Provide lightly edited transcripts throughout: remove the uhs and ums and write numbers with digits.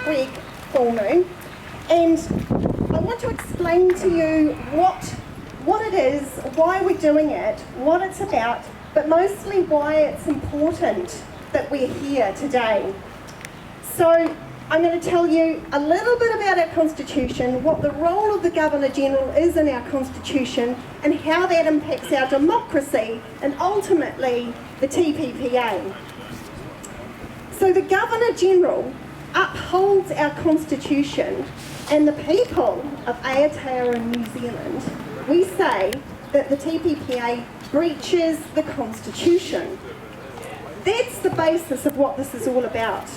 Greg full moon, and I want to explain to you what it is, why we're doing it, what it's about, but mostly why it's important that we're here today. So I'm going to tell you a little bit about our Constitution, what the role of the Governor-General is in our Constitution, and how that impacts our democracy and ultimately the TPPA. So the Governor-General upholds our Constitution, and the people of Aotearoa and New Zealand, we say that the TPPA breaches the Constitution. That's the basis of what this is all about.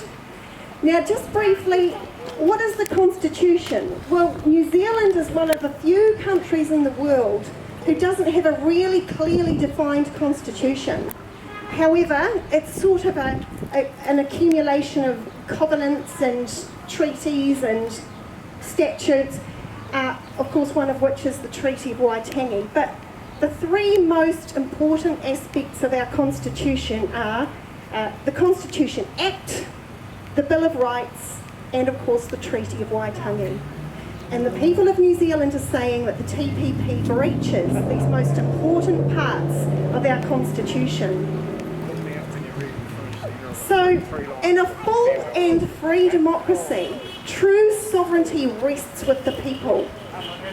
Now, just briefly, what is the Constitution? Well, New Zealand is one of the few countries in the world who doesn't have a really clearly defined constitution. However, it's sort of an accumulation of covenants and treaties and statutes, of course one of which is the Treaty of Waitangi. But the three most important aspects of our Constitution are the Constitution Act, the Bill of Rights, and of course the Treaty of Waitangi. And the people of New Zealand are saying that the TPP breaches these most important parts of our Constitution. So, in a full and free democracy, true sovereignty rests with the people,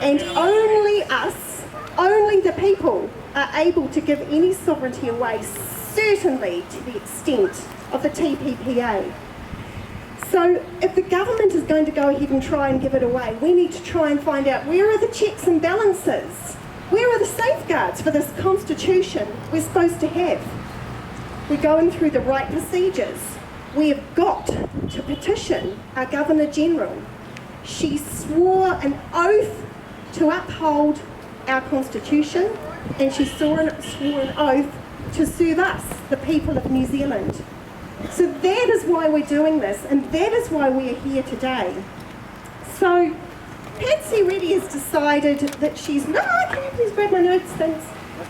and only us, only the people, are able to give any sovereignty away, certainly to the extent of the TPPA. So if the government is going to go ahead and try and give it away, we need to try and find out where are the checks and balances? Where are the safeguards for this Constitution we're supposed to have? We're going through the right procedures. We have got to petition our Governor-General. She swore an oath to uphold our Constitution, and she swore an oath to serve us, the people of New Zealand. So that is why we're doing this, and that is why we are here today. So Patsy Reddy has decided that she's no, can you please grab my notes, thanks.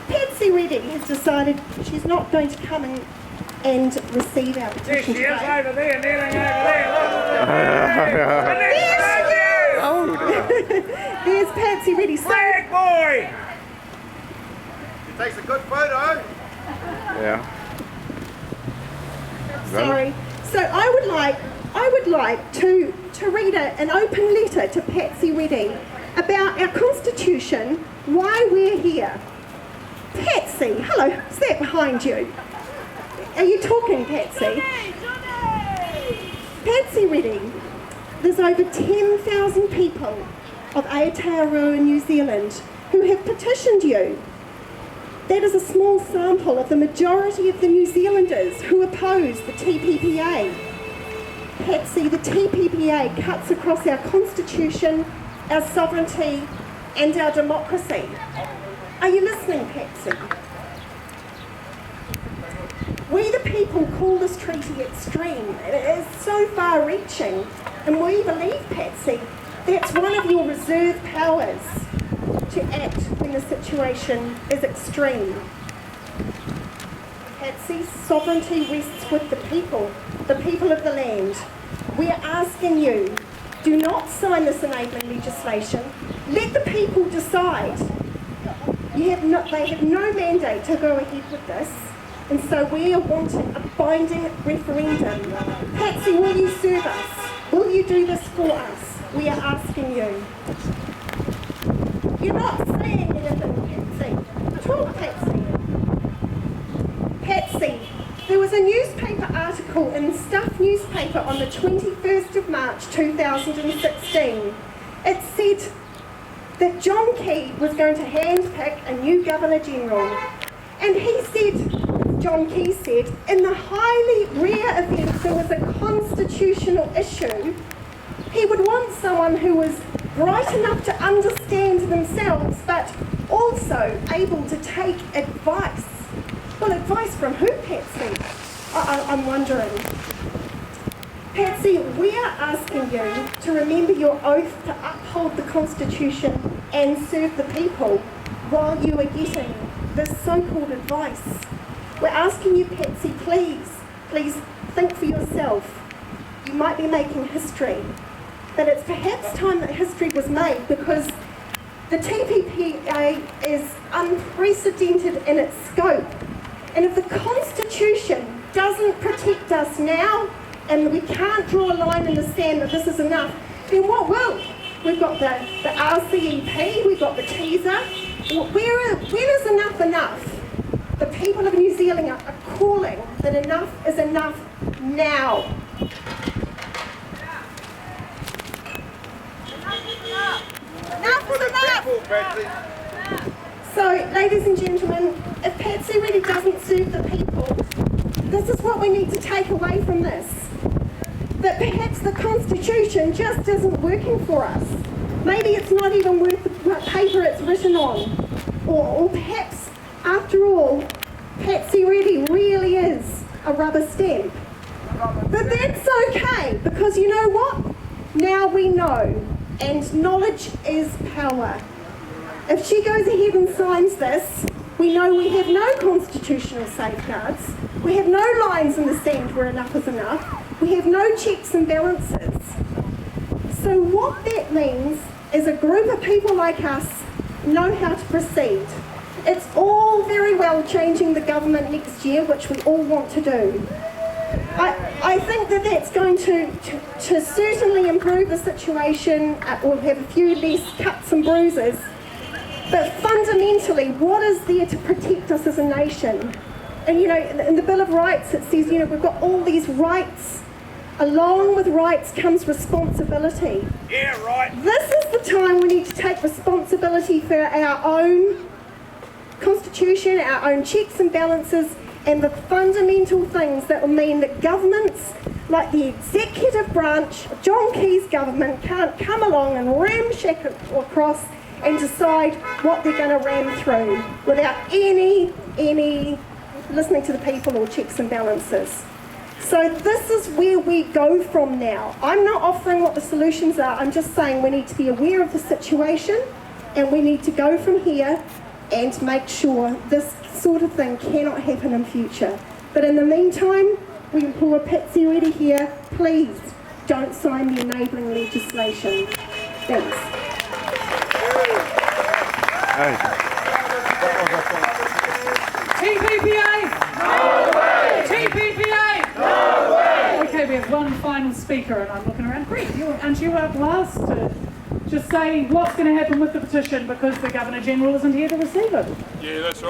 Patsy Reddy has decided she's not going to come and receive our petition today. Over there, kneeling over there. There's Patsy Reddy. Flag boy! He takes a good photo. Yeah. Sorry. So I would like to read an open letter to Patsy Reddy about our Constitution, why we're here. Patsy, hello, is that behind you? Are you talking, Patsy? Patsy Reddy, there's over 10,000 people of Aotearoa and New Zealand who have petitioned you. That is a small sample of the majority of the New Zealanders who oppose the TPPA. Patsy, the TPPA cuts across our Constitution, our sovereignty, and our democracy. Are you listening, Patsy? We the people call this treaty extreme. It is so far-reaching, and we believe, Patsy, that's one of your reserve powers, to act when the situation is extreme. Patsy, sovereignty rests with the people of the land. We are asking you, do not sign this enabling legislation. Let the people decide. They have no mandate to go ahead with this, and so we are wanting a binding referendum. Patsy, will you serve us? Will you do this for us? We are asking you. You're not saying anything, Patsy. Talk, Patsy. Patsy, there was a newspaper article in Stuff newspaper on the 21st of March 2016. It said that John Key was going to handpick a new Governor-General. And he said, John Key said, in the highly rare event there was a constitutional issue, he would want someone who was bright enough to understand themselves, but also able to take advice. Well, advice from who, Patsy? I'm wondering. Patsy, we are asking you to remember your oath to uphold the Constitution and serve the people while you are getting this so-called advice. We're asking you, Patsy, please think for yourself. might be making history, but it's perhaps time that history was made, because the TPPA is unprecedented in its scope. And if the Constitution doesn't protect us now, and we can't draw a line in the sand that this is enough, then what will? We've got the RCEP, we've got the teaser. When is enough enough? The people of New Zealand are calling that enough is enough now. Enough is enough! So, ladies and gentlemen, if Patsy really doesn't serve the people, this is what we need to take away from this. That perhaps the Constitution just isn't working for us. Maybe it's not even worth the paper it's written on. Or perhaps, after all, Patsy really is a rubber stamp. But that's okay, because you know what? Now we know, and knowledge is power. If she goes ahead and signs this, we know we have no constitutional safeguards, we have no lines in the sand where enough is enough, we have no checks and balances. So what that means is a group of people like us know how to proceed. It's all very well changing the government next year, which we all want to do. I think that that's going to certainly improve the situation. We'll have a few less cuts and bruises. But fundamentally, what is there to protect us as a nation? And you know, in the Bill of Rights, it says, you know, we've got all these rights. Along with rights comes responsibility. Yeah, right. This is the time we need to take responsibility for our own constitution, our own checks and balances, and the fundamental things that will mean that governments, like the executive branch, John Key's government, can't come along and ramshack it across and decide what they're going to ram through without any listening to the people or checks and balances. So this is where we go from now. I'm not offering what the solutions are, I'm just saying we need to be aware of the situation, and we need to go from here and make sure this sort of thing cannot happen in future. But in the meantime, we implore Patsy Reddy here, please don't sign the enabling legislation. Thanks. TPPA! No way! TPPA! No way! Okay, we have one final speaker, and I'm looking around. Great, you are last to just say what's going to happen with the petition, because the Governor-General isn't here to receive it. Yeah, that's right.